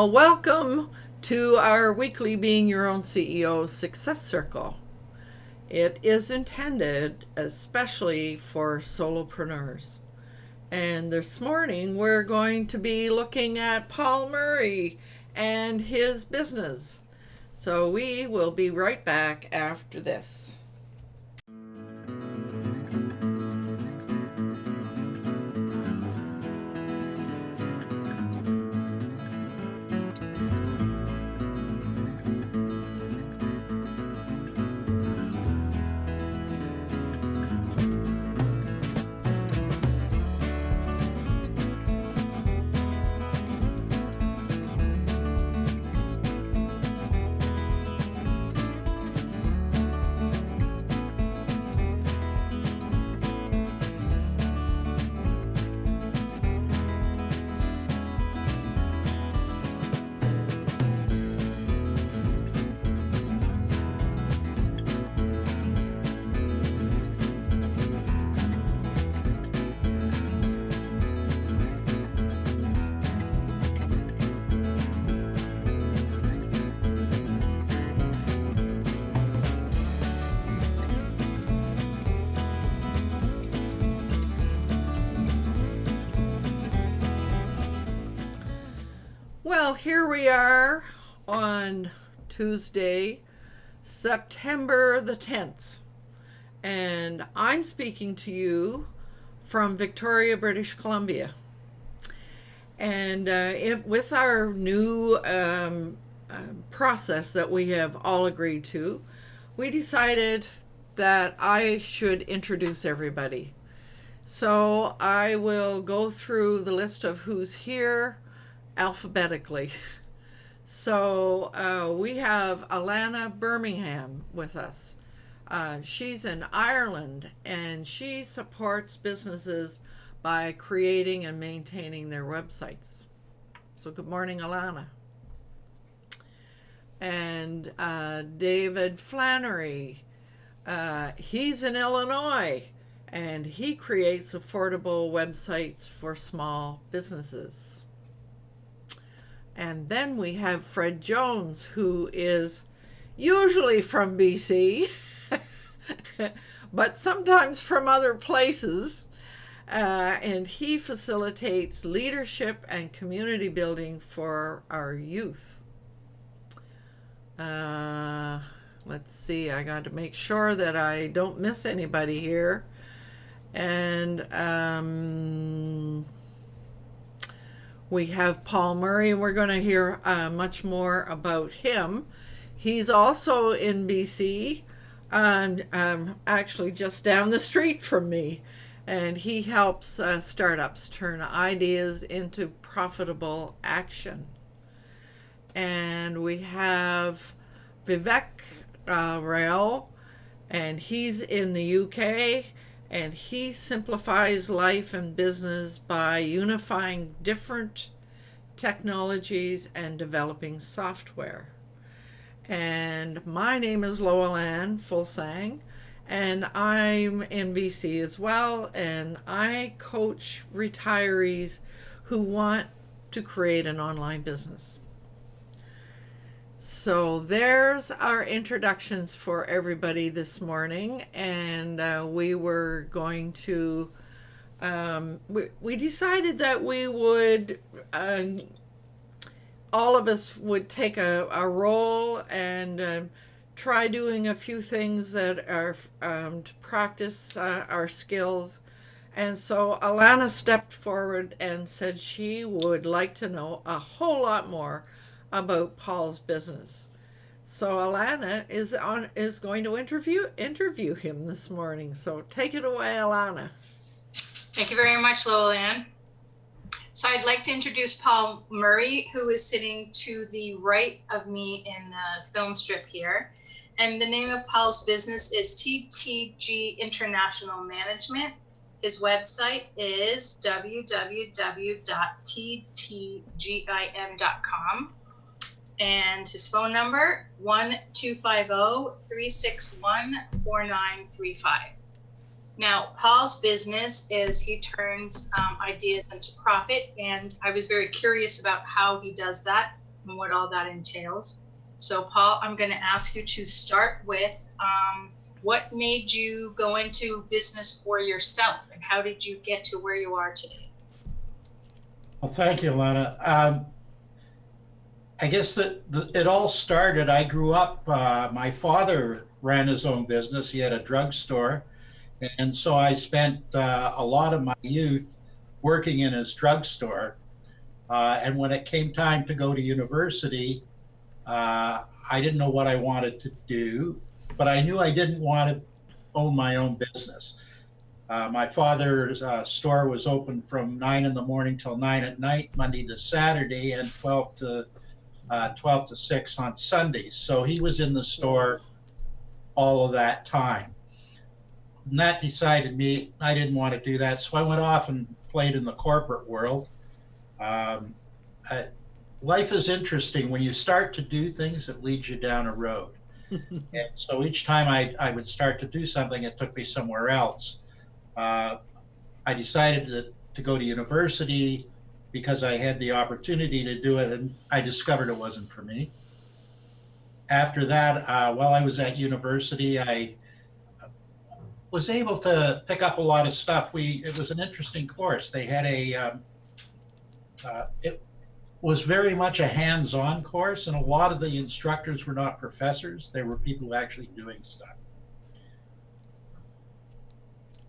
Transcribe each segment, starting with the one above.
Well, welcome to our weekly Being Your Own CEO Success Circle. It is intended especially for solopreneurs. And this morning we're going to be looking at Paull Murray and his business. So we will be right back after this. Well, here we are on Tuesday, September the 10th, and I'm speaking to you from Victoria, British Columbia. And with our new process that we have all agreed to, we decided that I should introduce everybody. So I will go through the list of who's here alphabetically. So we have Alanna Birmingham with us. She's in Ireland and she supports businesses by creating and maintaining their websites. So good morning, Alanna. And David Flannery, he's in Illinois and he creates affordable websites for small businesses. And then we have Fred Jones, who is usually from BC, but sometimes from other places. And he facilitates leadership and community building for our youth. Let's see, I got to make sure that I don't miss anybody here. And we have Paull Murray, and we're going to hear much more about him. He's also in BC, and actually just down the street from me. And he helps startups turn ideas into profitable action. And we have Vivek Rao, and he's in the UK. And he simplifies life and business by unifying different technologies and developing software. And my name is Alanna Fuglsang, and I'm in BC as well, and I coach retirees who want to create an online business. So there's our introductions for everybody this morning, and we were going to, we decided that we would, all of us would take a role and try doing a few things that are to practice our skills. And so Alanna stepped forward and said she would like to know a whole lot more about Paull's business. So Alanna is going to interview him this morning. So take it away, Alanna. Thank you very much, Lolan. So I'd like to introduce Paull Murray, who is sitting to the right of me in the film strip here. And the name of Paull's business is TTG International Management. His website is www.ttgim.com. And his phone number, 1-250-361-4935. Now, Paull's business is he turns ideas into profit, and I was very curious about how he does that. and what all that entails. So Paul, I'm going to ask you to start with what made you go into business for yourself, and how did you get to where you are today? Well, thank you, Alanna. I guess that it all started, I grew up, my father ran his own business. He had a drugstore. And so I spent a lot of my youth working in his drugstore. And when it came time to go to university, I didn't know what I wanted to do, but I knew I didn't want to own my own business. My father's store was open from 9 in the morning till 9 at night, Monday to Saturday, and 12 to 6 on Sundays. So he was in the store all of that time. And that decided me, I didn't want to do that. So I went off and played in the corporate world. Life is interesting. When you start to do things, it leads you down a road. And so each time I would start to do something, it took me somewhere else. I decided to go to university because I had the opportunity to do it, and I discovered it wasn't for me. After that, while I was at university, I was able to pick up a lot of stuff. It was an interesting course. They had it was very much a hands-on course, and a lot of the instructors were not professors. They were people actually doing stuff.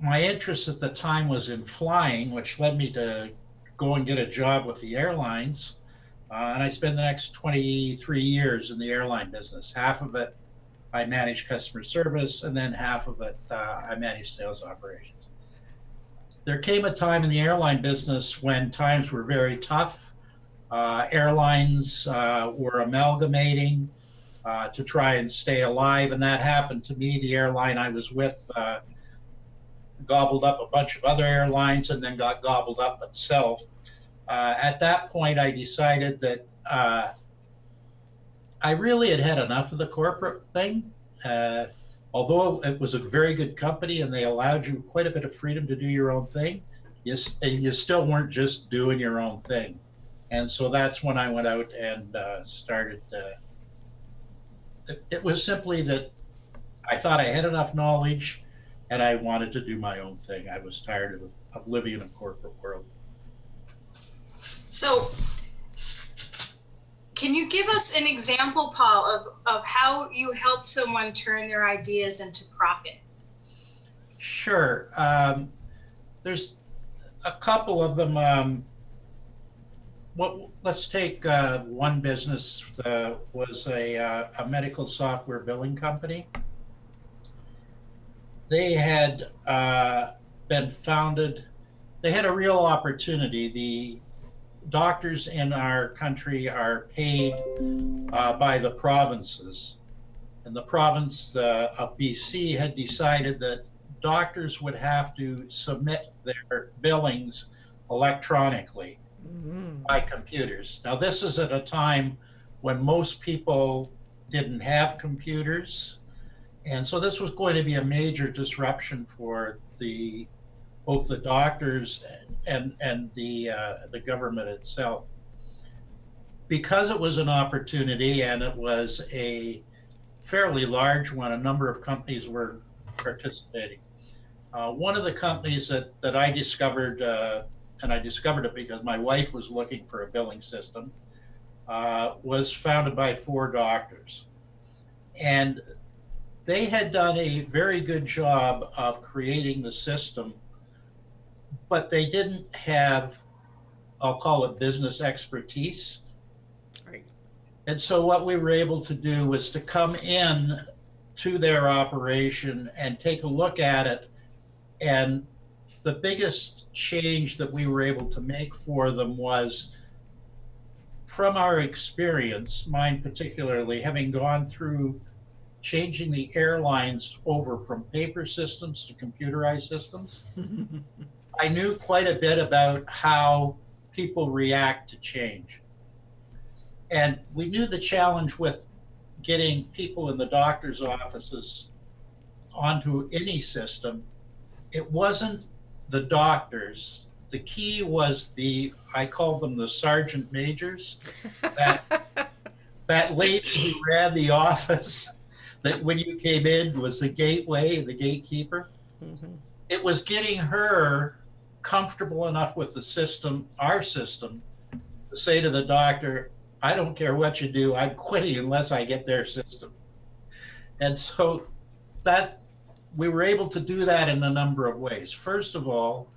My interest at the time was in flying, which led me to go and get a job with the airlines. And I spent the next 23 years in the airline business. Half of it I managed customer service, and then half of it I managed sales operations. There came a time in the airline business when times were very tough. Airlines were amalgamating to try and stay alive, and that happened to me. The airline I was with gobbled up a bunch of other airlines and then got gobbled up itself. At that point, I decided that I really had enough of the corporate thing. Although it was a very good company and they allowed you quite a bit of freedom to do your own thing, you still weren't just doing your own thing. And so that's when I went out and started. It was simply that I thought I had enough knowledge and I wanted to do my own thing. I was tired of living in a corporate world. So can you give us an example, Paul, of how you help someone turn their ideas into profit? Sure. There's a couple of them. Let's take one business that was a medical software billing company. They had been founded, they had a real opportunity. The doctors in our country are paid by the provinces. And the province of BC had decided that doctors would have to submit their billings electronically by computers. Now, this is at a time when most people didn't have computers. And so this was going to be a major disruption for both the doctors and the government itself. Because it was an opportunity and it was a fairly large one, a number of companies were participating. One of the companies that I discovered, and I discovered it because my wife was looking for a billing system, was founded by 4 doctors. And they had done a very good job of creating the system, but they didn't have, I'll call it, business expertise. Right. And so what we were able to do was to come in to their operation and take a look at it. And the biggest change that we were able to make for them was, from our experience, mine particularly, having gone through changing the airlines over from paper systems to computerized systems, I knew quite a bit about how people react to change. And we knew the challenge with getting people in the doctor's offices onto any system. It wasn't the doctors. The key was I called them the sergeant majors, that that lady who ran the office, that when you came in was the gateway, the gatekeeper. Mm-hmm. It was getting her comfortable enough with the system, our system, to say to the doctor, I don't care what you do, I'm quitting unless I get their system. And so that we were able to do that in a number of ways. First of all,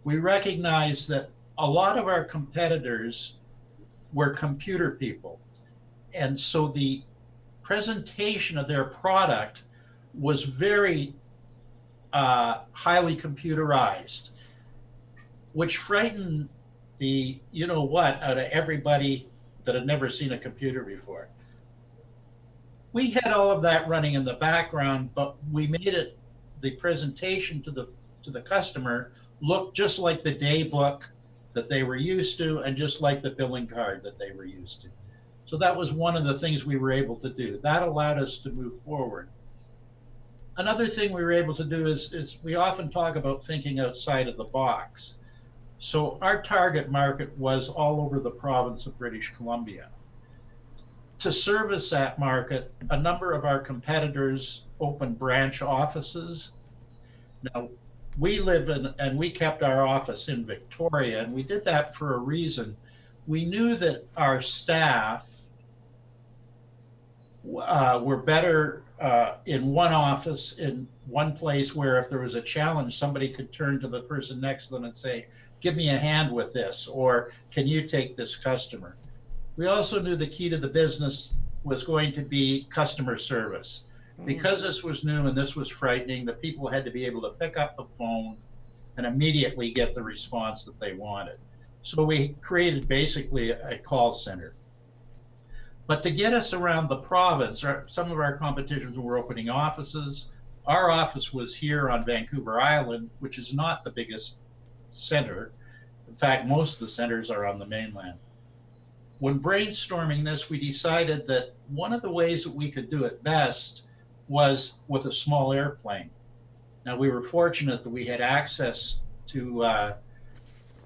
we recognized that a lot of our competitors were computer people. And so the presentation of their product was very highly computerized, which frightened the you know what out of everybody that had never seen a computer before. We had all of that running in the background, but we made it the presentation to the customer look just like the day book that they were used to and just like the billing card that they were used to. So that was one of the things we were able to do. That allowed us to move forward. Another thing we were able to do is we often talk about thinking outside of the box. So our target market was all over the province of British Columbia. To service that market, a number of our competitors opened branch offices. Now, we live in, and we kept our office in Victoria, and we did that for a reason. We knew that our staff were better in one office, in one place, where if there was a challenge, somebody could turn to the person next to them and say, give me a hand with this, or can you take this customer? We also knew the key to the business was going to be customer service. Because this was new and this was frightening, the people had to be able to pick up the phone and immediately get the response that they wanted. So we created basically a call center. But to get us around the province, some of our competitions were opening offices. Our office was here on Vancouver Island, which is not the biggest center. In fact, most of the centers are on the mainland. When brainstorming this, we decided that one of the ways that we could do it best was with a small airplane. Now, we were fortunate that we had access to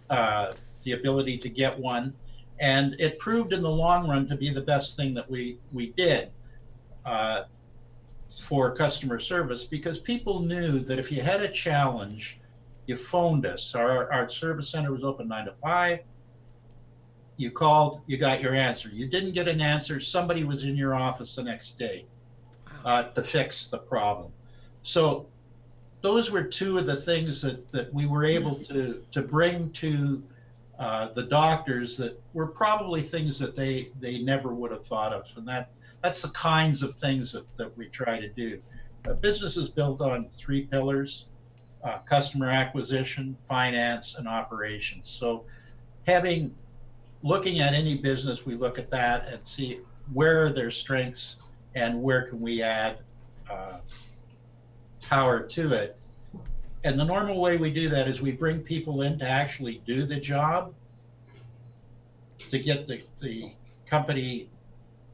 the ability to get one, and it proved in the long run to be the best thing that we did for customer service, because people knew that if you had a challenge, you phoned us. Our service center was open 9 to 5. You called, you got your answer. You didn't get an answer, somebody was in your office the next day to fix the problem. So those were two of the things that we were able to bring to the doctors that were probably things that they never would have thought of. And that's the kinds of things that we try to do. Business is built on 3 pillars: customer acquisition, finance, and operations. So looking at any business, we look at that and see where are their strengths and where can we add power to it. And the normal way we do that is we bring people in to actually do the job, to get the company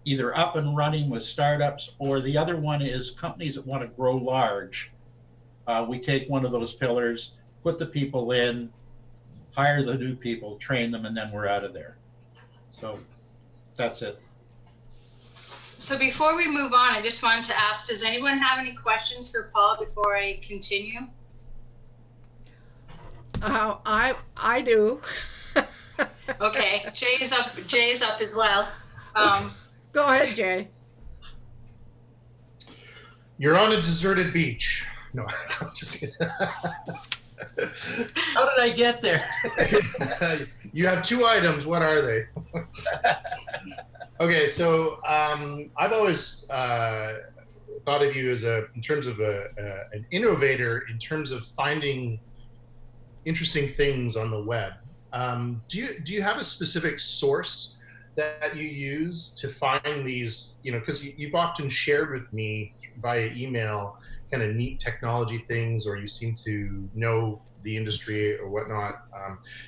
either up and running with startups, or the other one is companies that want to grow large. We take one of those pillars, put the people in, hire the new people, train them, and then we're out of there. So that's it. So before we move on, I just wanted to ask, does anyone have any questions for Paul before I continue? I do. Okay, Jay is up as well. Go ahead, Jay. You're on a deserted beach. No, I'm just kidding. How did I get there? You have 2 items. What are they? Okay, so I've always thought of you as in terms of an innovator in terms of finding interesting things on the web. Do you have a specific source that you use to find these? Because you've often shared with me via email kind of neat technology things, or you seem to know the industry or whatnot.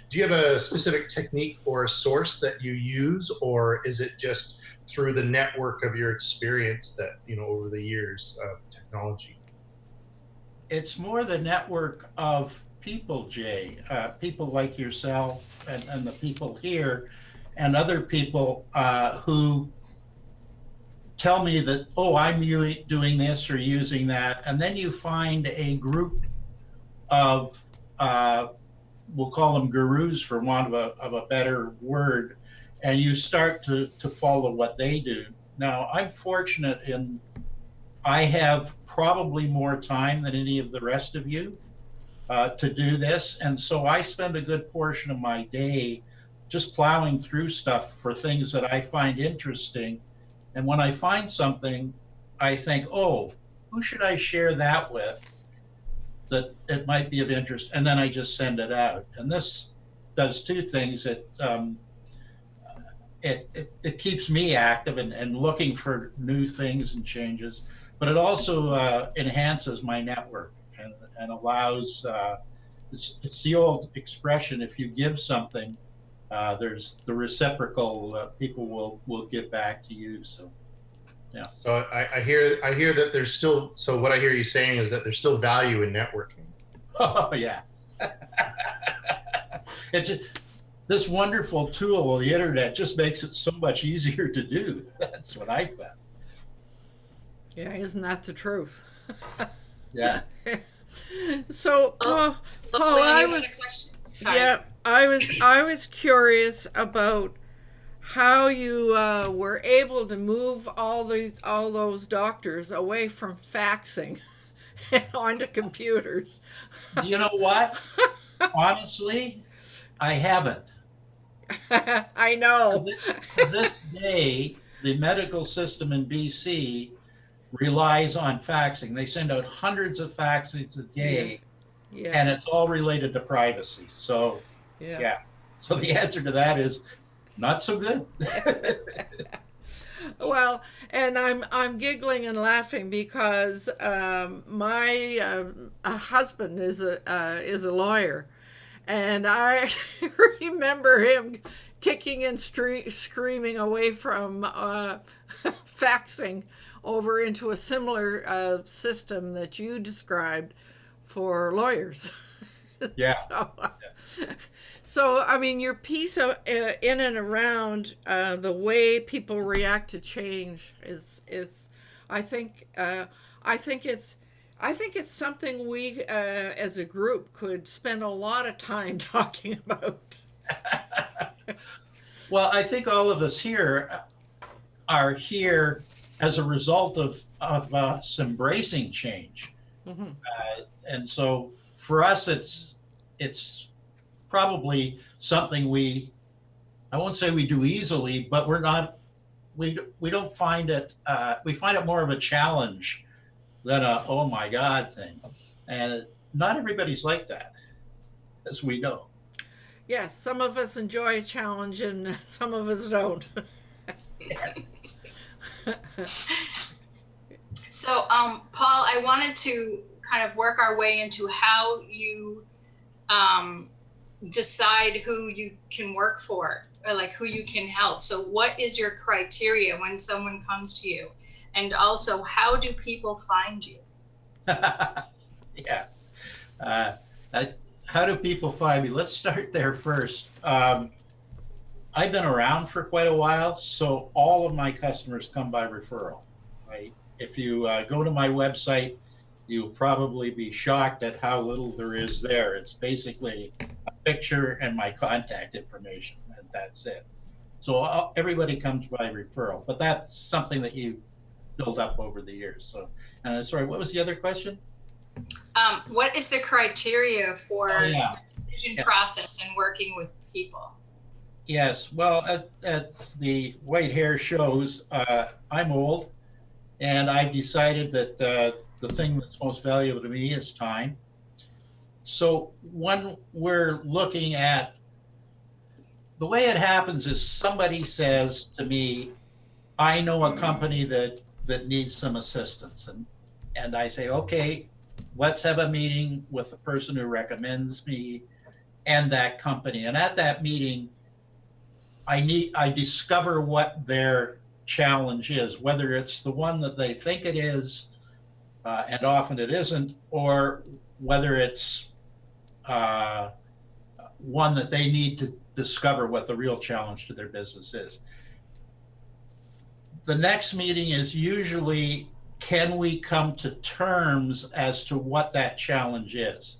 Do you have a specific technique or a source that you use, or is it just through the network of your experience that, over the years of technology? It's more the network of people, Jay, people like yourself and the people here, and other people who tell me that, oh, I'm doing this or using that. And then you find a group of, we'll call them gurus for want of a better word, and you start to follow what they do. Now, I'm fortunate in I have probably more time than any of the rest of you to do this. And so I spend a good portion of my day just plowing through stuff for things that I find interesting. And when I find something, I think, oh, who should I share that with that it might be of interest? And then I just send it out. And this does two things. It keeps me active and looking for new things and changes, but it also enhances my network and allows, it's the old expression, if you give something, there's the reciprocal, people will give back to you. So, yeah. So I hear that there's still, so what I hear you saying is that there's still value in networking. Oh, yeah. It's just, this wonderful tool, the internet, just makes it so much easier to do. That's what I found. Yeah, isn't that the truth? Yeah. So, Paul, I was, yeah, I was curious about how you were able to move all those doctors away from faxing and onto computers. Do you know what? Honestly, I haven't. I know. To this day, the medical system in BC relies on faxing. They send out hundreds of faxes a day, Yeah. and it's all related to privacy. So, yeah. So the answer to that is not so good. Well, and I'm giggling and laughing because my husband is a lawyer, and I remember him kicking and screaming away from faxing over into a similar system that you described for lawyers. Yeah. So, I mean, your piece of, in and around the way people react to change is I think it's something we as a group could spend a lot of time talking about. Well, I think all of us here are here as a result of us embracing change. Mm-hmm. And so for us, it's probably something I won't say we do easily, but we don't find it, we find it more of a challenge than a, oh my God thing. And not everybody's like that, as we know. Yes, some of us enjoy a challenge and some of us don't. So, Paul, I wanted to kind of work our way into how you decide who you can work for, or like who you can help. So what is your criteria when someone comes to you? And also, how do people find you? Yeah. How do people find me? Let's start there first. I've been around for quite a while, so all of my customers come by referral, right? If you go to my website, you'll probably be shocked at how little there is there. It's basically a picture and my contact information, and that's it. So everybody comes by referral, but that's something that you build up over the years. So, sorry, what was the other question? What is the criteria for the decision process and working with people? Yes, well, as the white hair shows, I'm old, and I've decided that the thing that's most valuable to me is time. So when we're looking at, the way it happens is somebody says to me, I know a company that needs some assistance. And I say, okay, let's have a meeting with the person who recommends me and that company. And at that meeting, I discover what their challenge is, whether it's the one that they think it is, and often it isn't, or whether it's one that they need to discover what the real challenge to their business is. the next meeting is usually, can we come to terms as to what that challenge is?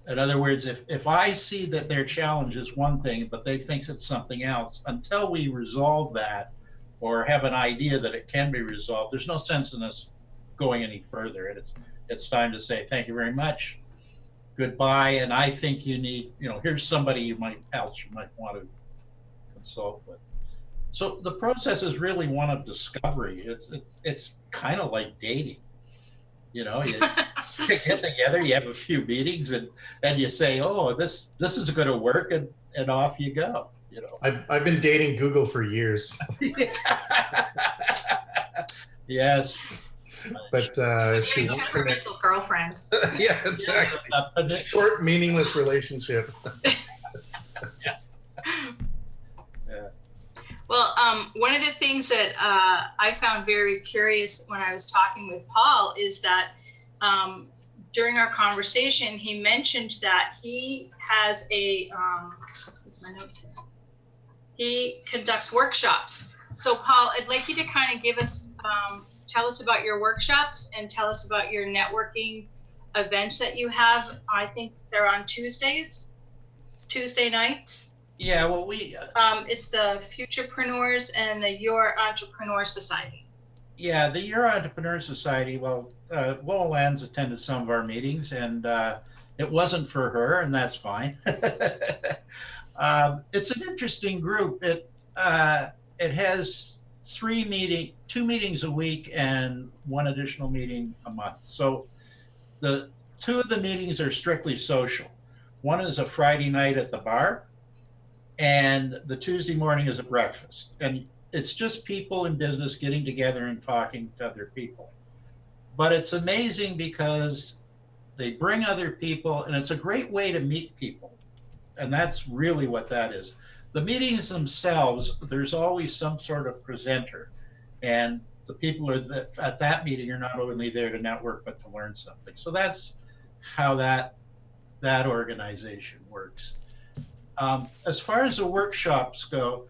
In other words, if I see that their challenge is one thing, but they think it's something else, until we resolve that or have an idea that it can be resolved, there's no sense in us going any further. And it's time to say, thank you very much, goodbye. And I think you need, here's somebody else you might want to consult with. So the process is really one of discovery. It's kind of like dating. You get together, you have a few meetings, and you say, "Oh, this is going to work," and off you go. I've been dating Google for years. Yes, but She's a temperamental girlfriend. Yeah, exactly. Short, meaningless relationship. Yeah. Well, one of the things that I found very curious when I was talking with Paul is that during our conversation, he mentioned that he has where's my notes here? He conducts workshops. So Paul, I'd like you to kind of give us, tell us about your workshops and tell us about your networking events that you have. I think they're on Tuesday nights. Yeah, well, it's the Futurepreneurs and the Your Entrepreneur Society. Yeah, the Your Entrepreneur Society. Well, Lola Lands attended some of our meetings, and it wasn't for her, and that's fine. It's an interesting group. It has 2 meetings a week and 1 additional meeting a month. So the 2 of the meetings are strictly social. One is a Friday night at the bar, and the Tuesday morning is a breakfast. And it's just people in business getting together and talking to other people. But it's amazing because they bring other people, and it's a great way to meet people. And that's really what that is. The meetings themselves, there's always some sort of presenter. And the people at that meeting are not only there to network, but to learn something. So that's how that organization works. As far as the workshops go,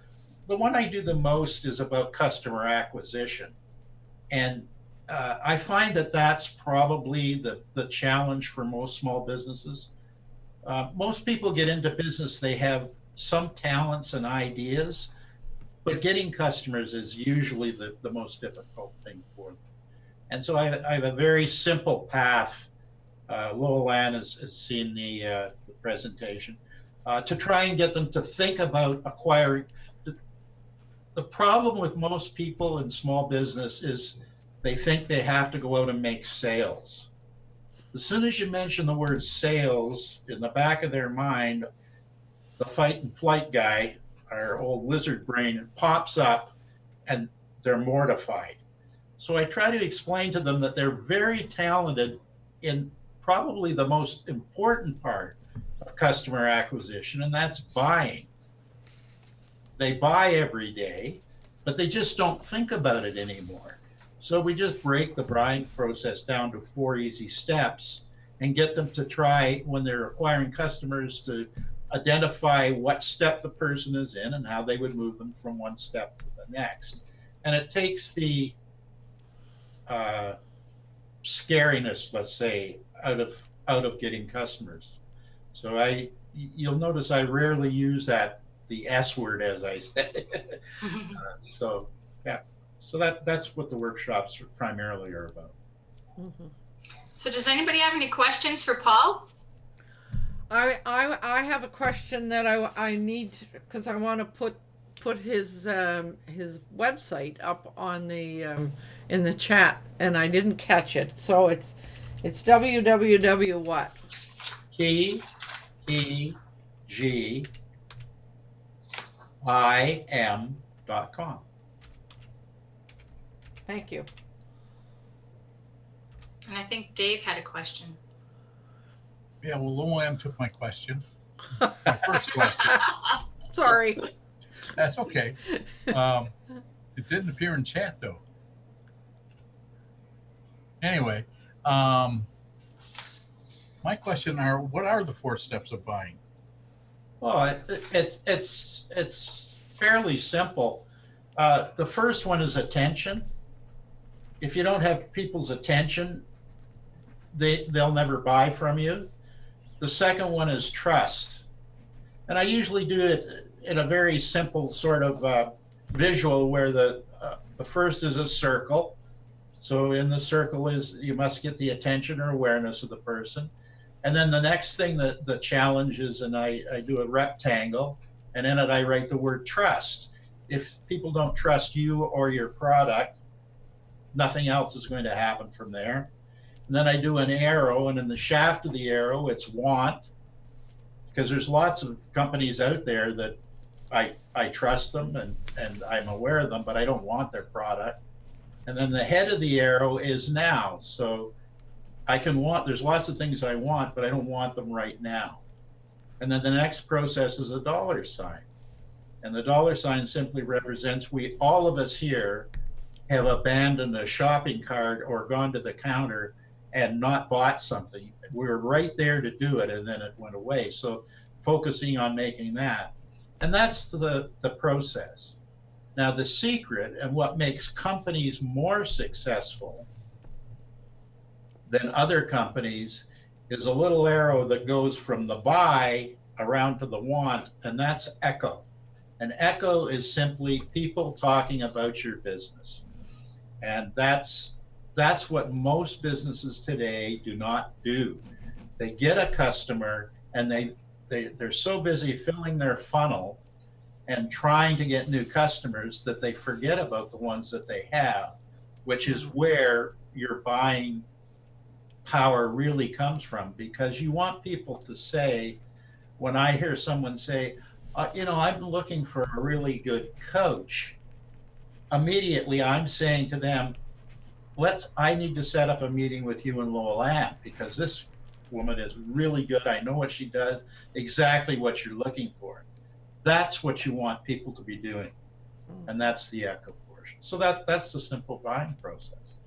the one I do the most is about customer acquisition. And I find that that's probably the challenge for most small businesses. Most people get into business, they have some talents and ideas, but getting customers is usually the most difficult thing for them. And so I have a very simple path. Lola Lan has seen the presentation. To try and get them to think about acquiring. The problem with most people in small business is they think they have to go out and make sales. As soon as you mention the word sales, in the back of their mind, the fight and flight guy, our old lizard brain, pops up and they're mortified. So I try to explain to them that they're very talented in probably the most important part of customer acquisition, and that's buying. They buy every day, but they just don't think about it anymore. So we just break the buying process down to 4 easy steps and get them to try, when they're acquiring customers, to identify what step the person is in and how they would move them from one step to the next. And it takes the scariness, let's say, out of getting customers. So you'll notice I rarely use the S word, as I say. So that's what the workshops primarily are about. Mm-hmm. So does anybody have any questions for Paul? I have a question that I need, because I want to put his website up on the in the chat, and I didn't catch it. So it's www what? TEGIM.com. Thank you. And I think Dave had a question. Yeah, well, Luann took my question. My first question. Sorry. That's okay. It didn't appear in chat, though. Anyway, my question are, what are the 4 steps of buying? Well, it's fairly simple. The first one is attention. If you don't have people's attention, they'll never buy from you. The second one is trust. And I usually do it in a very simple sort of visual where the first is a circle. So in the circle is you must get the attention or awareness of the person. And then the next thing that the challenge is, and I do a rectangle, and in it I write the word trust. If people don't trust you or your product, nothing else is going to happen from there. And then I do an arrow, and in the shaft of the arrow, it's want, because there's lots of companies out there that I trust them and I'm aware of them, but I don't want their product. And then the head of the arrow is now. So I can want, there's lots of things I want, but I don't want them right now. And then the next process is a dollar sign. And the dollar sign simply represents all of us here have abandoned a shopping cart or gone to the counter and not bought something. We were right there to do it, and then it went away. So focusing on making that. And that's the process. Now, the secret and what makes companies more successful than other companies is a little arrow that goes from the buy around to the want, and that's echo. An echo is simply people talking about your business. And that's what most businesses today do not do. They get a customer and they're so busy filling their funnel and trying to get new customers that they forget about the ones that they have, which is where your buying power really comes from. Because you want people to say, when I hear someone say, I'm looking for a really good coach, immediately I'm saying to them, I need to set up a meeting with you and Lowell Ann, because this woman is really good. I know what she does, exactly what you're looking for. That's what you want people to be doing. And that's the echo portion. So that's the simple buying process.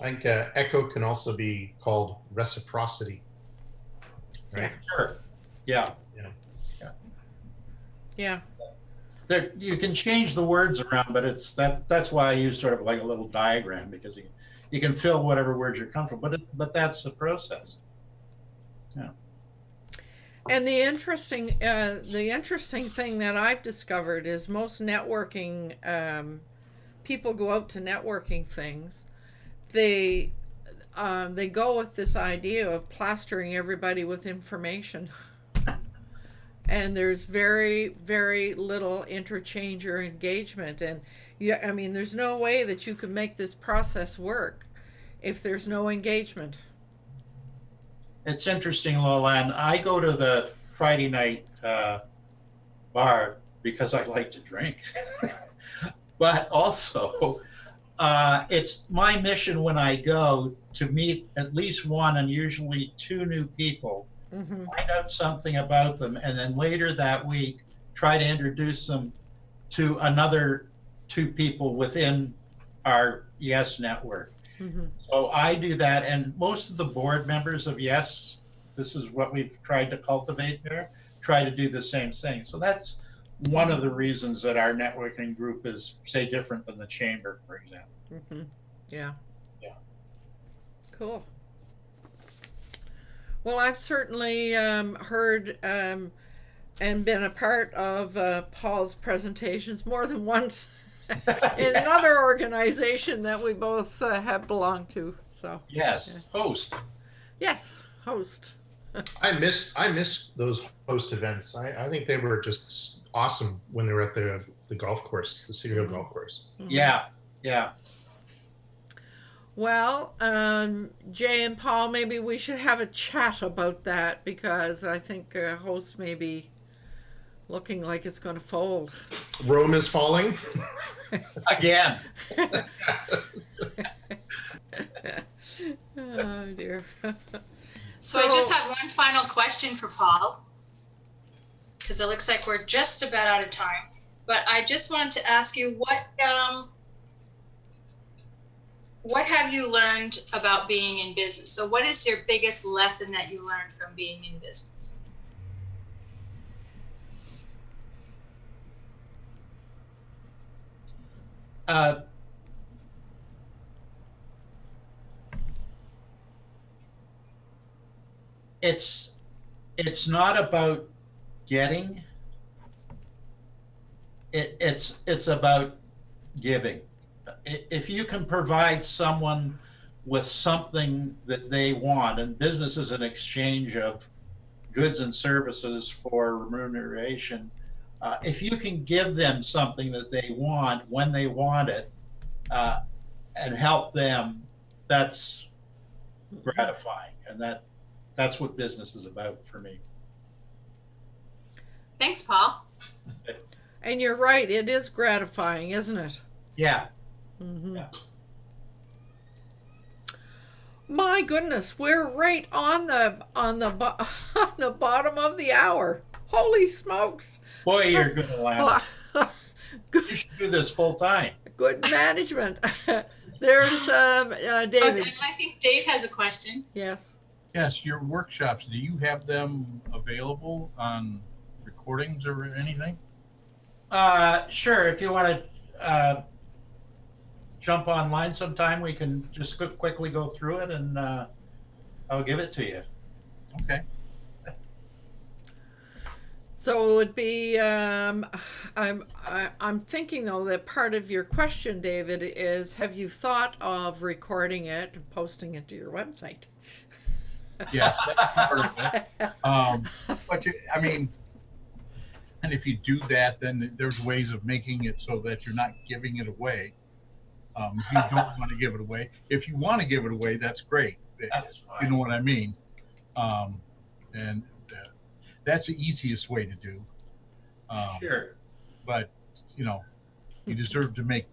I think echo can also be called reciprocity. Right? Sure. Yeah. Yeah. You can change the words around, but that's why I use sort of like a little diagram, because you can fill whatever words you're comfortable, but that's the process. Yeah. And the interesting thing that I've discovered is most networking people go out to networking things. They go with this idea of plastering everybody with information. And there's very, very little interchange or engagement. And there's no way that you can make this process work if there's no engagement. It's interesting, Lolan. I go to the Friday night bar because I like to drink. But also, it's my mission when I go to meet at least one and usually two new people. Mm-hmm. Find out something about them, and then later that week try to introduce them to another two people within our Yes network. Mm-hmm. So I do that, and most of the board members of Yes, this is what we've tried to cultivate there, try to do the same thing. So that's one of the reasons that our networking group is, say, different than the chamber, for example. Mm-hmm. Yeah. Cool. Well, I've certainly heard and been a part of Paul's presentations more than once in another organization that we both have belonged to. So yes, host. Yes, host. I miss those host events. I think they were just awesome when they were at the golf course, the City Hill golf course. Mm-hmm. Yeah. Well, Jay and Paul, maybe we should have a chat about that, because I think host may be looking like it's going to fold. Rome is falling. Again. Oh, dear. So I just have one final question for Paul, because it looks like we're just about out of time. But I just wanted to ask you, what have you learned about being in business? So what is your biggest lesson that you learned from being in business? Uh, it's it's not about getting. It's about giving. If you can provide someone with something that they want, and business is an exchange of goods and services for remuneration. If you can give them something that they want when they want it, uh, and help them, that's gratifying, and that's what business is about for me. Thanks, Paul. And you're right, it is gratifying, isn't it? Yeah. Mm-hmm. Yeah. My goodness, we're right on the on the bottom of the hour. Holy smokes! Boy, you're good, Alanna. Good, You should do this full time. good management. There's Oh, David. I think Dave has a question. Yes. Yes, your workshops, do you have them available on recordings or anything? Sure. If you want to jump online sometime, we can just quickly go through it, and I'll give it to you. Okay. So it would be. I'm thinking though that part of your question, David, is have you thought of recording it and posting it to your website? Yes, that's part of it. But I mean, and if you do that, then there's ways of making it so that you're not giving it away. If you don't want to give it away, if you want to give it away, that's great. That's You fine. know what I mean? And that's the easiest way to do. Sure. But you know, you deserve to make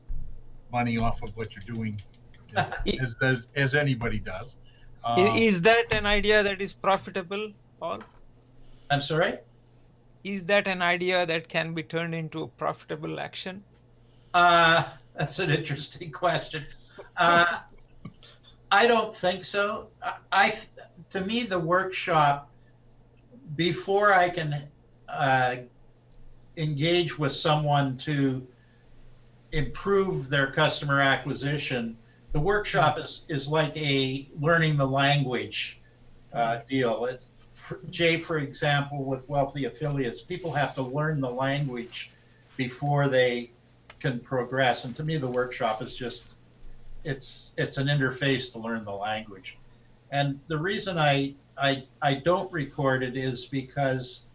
money off of what you're doing, as anybody does. Is that an idea that is profitable, Paul? I'm sorry? Is that an idea that can be turned into a profitable action? That's an interesting question. I don't think so. To me, the workshop, before I can engage with someone to improve their customer acquisition, the workshop is like a learning the language deal. Jay, for example, with Wealthy Affiliates, people have to learn the language before they can progress. And to me, the workshop is just, it's an interface to learn the language. And the reason I don't record it is because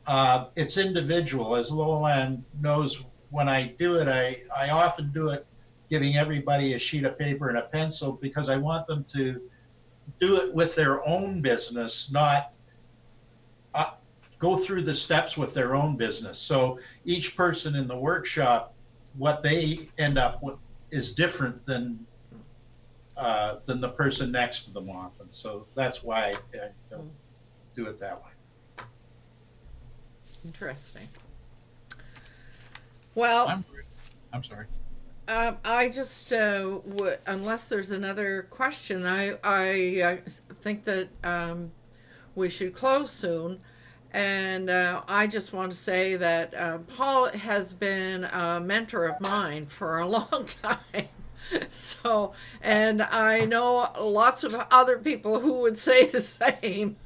it's individual. As Lolan knows, when I do it, I often do it giving everybody a sheet of paper and a pencil, because I want them to do it with their own business, not go through the steps with their own business. So each person in the workshop, what they end up with is different than the person next to them often. So that's why I don't do it that way. Interesting. Well, I'm sorry. I just would, unless there's another question, I think that we should close soon. And I just want to say that Paul has been a mentor of mine for a long time. So, and I know lots of other people who would say the same.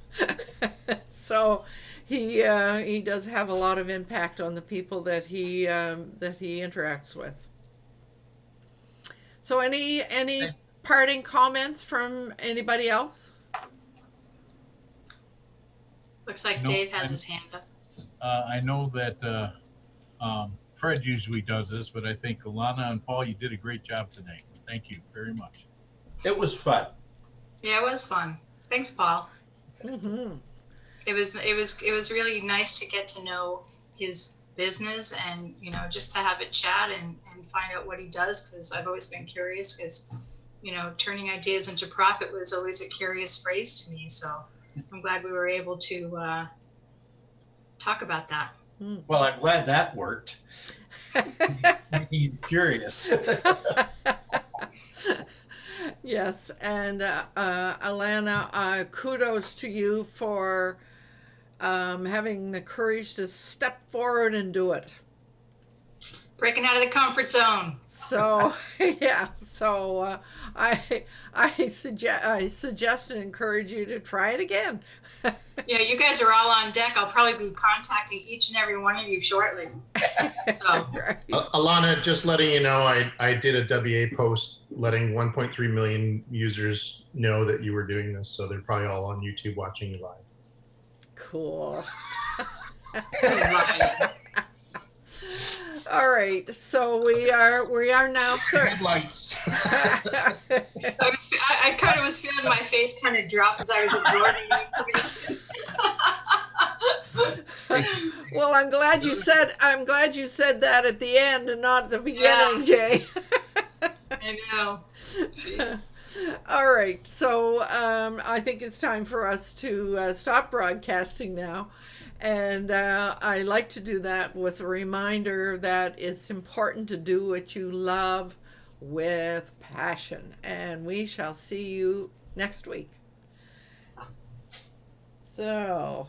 So he does have a lot of impact on the people that he interacts with. So any parting comments from anybody else? Looks like No, Dave has his hand up. I know that Fred usually does this, but I think Alanna and Paul, you did a great job today. Thank you very much. It was fun. Yeah, it was fun. Thanks, Paul. Mm-hmm. It was really nice to get to know his business, and just to have a chat and find out what he does, because I've always been curious, because turning ideas into profit was always a curious phrase to me. So I'm glad we were able to talk about that. Well, I'm glad that worked. Making you curious. Yes, and Alanna, kudos to you for having the courage to step forward and do it. Breaking out of the comfort zone. So yeah, so I suggest and encourage you to try it again. Yeah, you guys are all on deck. I'll probably be contacting each and every one of you shortly. So. Right. Alanna, just letting you know, I did a WA post letting 1.3 million users know that you were doing this, so they're probably all on YouTube watching you live. Cool. Right. All right, so we are now Headlights. I kind of was feeling my face kind of drop as I was absorbing the information. Well, I'm glad you said that at the end and not at the beginning, Jay. I know. Jeez. All right, so I think it's time for us to stop broadcasting now. And I like to do that with a reminder that it's important to do what you love with passion. And we shall see you next week. So.